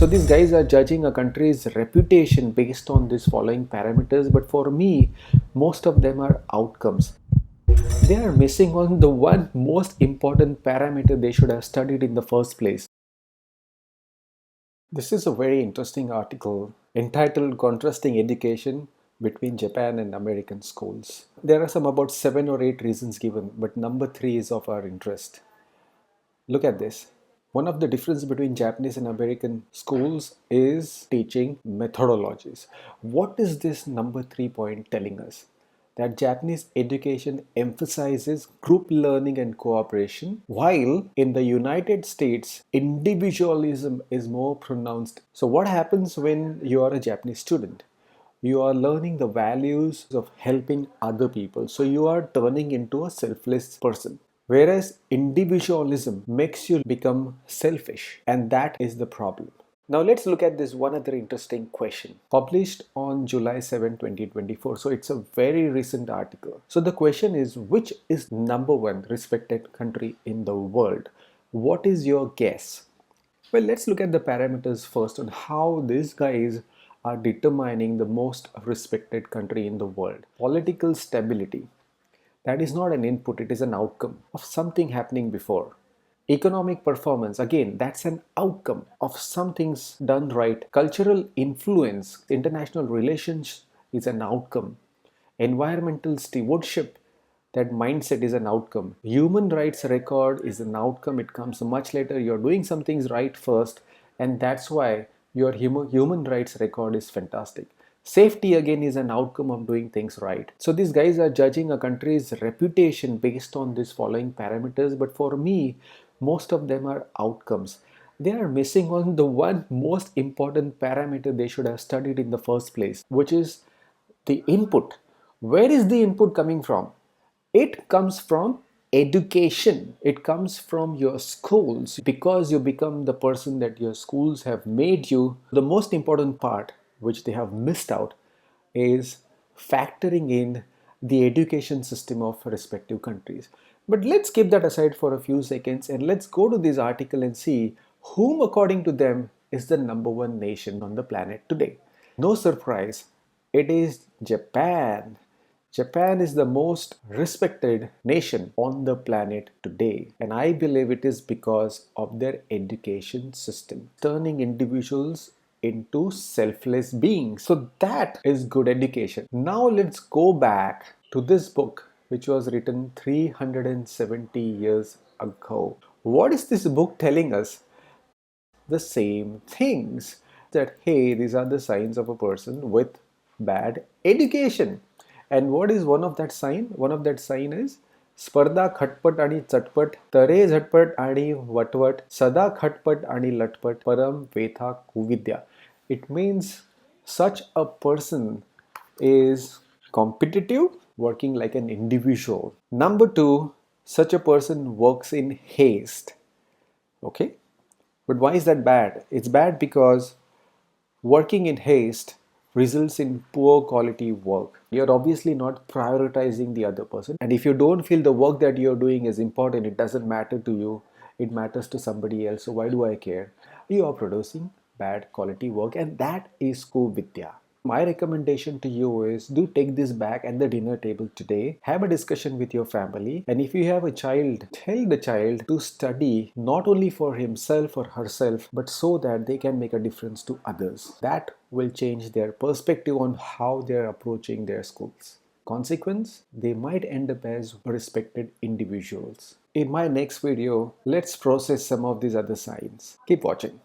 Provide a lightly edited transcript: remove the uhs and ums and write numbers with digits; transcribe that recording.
So these guys are judging a country's reputation based on these following parameters, but for me, most of them are outcomes. They are missing on the one most important parameter they should have studied in the first place. This is a very interesting article entitled Contrasting Education Between Japan and American Schools. There are some about 7 or 8 reasons given, but number 3 is of our interest. Look at this. One of the difference between Japanese and American schools is teaching methodologies. What is this number 3 point telling us? That Japanese education emphasizes group learning and cooperation, while in the United States, individualism is more pronounced. So, what happens when you are a Japanese student? You are learning the values of helping other people. So, you are turning into a selfless person. Whereas individualism makes you become selfish, and that is the problem. Now let's look at this one other interesting question published on July 7, 2024. So it's a very recent article. So the question is, which is number one respected country in the world? What is your guess? Well, let's look at the parameters first on how these guys are determining the most respected country in the world. Political stability. That is not an input, it is an outcome of something happening before. Economic performance, again, that's an outcome of some things done right. Cultural influence, international relations is an outcome. Environmental stewardship, that mindset is an outcome. Human rights record is an outcome. It comes much later. You're doing some things right first, and that's why your human rights record is fantastic. Safety again is an outcome of doing things right. So these guys are judging a country's reputation based on these following parameters, but for me, most of them are outcomes. They are missing on the one most important parameter they should have studied in the first place, which is the input. Where is the input coming from? It comes from education. It comes from your schools because you become the person that your schools have made you. The most important part, which they have missed out, is factoring in the education system of respective countries. But let's keep that aside for a few seconds and let's go to this article and see whom, according to them, is the number one nation on the planet today. No surprise, it is Japan. Japan is the most respected nation on the planet today, and I believe it is because of their education system, turning individuals into selfless beings. So that is good education. Now let's go back to this book, which was written 370 years ago. What is this book telling us? The same things, that hey, these are the signs of a person with bad education. And what is one of that sign? One of that sign is स्पर्धा खटपट आणि चटपट तरे झटपट आणि वटवट सदा खटपट आणि लटपट परम वेथा कुविद्या. It means such a person is competitive, working like an individual. Number two, such a person works in haste. Okay, but why is that bad? It's bad because working in haste results in poor quality work. You're obviously not prioritizing the other person. And if you don't feel the work that you're doing is important, it doesn't matter to you, it matters to somebody else. So why do I care? You are producing bad quality work, and that is Kuvidhya. My recommendation to you is do take this back at the dinner table today. Have a discussion with your family. And if you have a child, tell the child to study not only for himself or herself, but so that they can make a difference to others. That will change their perspective on how they're approaching their schools. Consequence, they might end up as respected individuals. In my next video, let's process some of these other signs. Keep watching.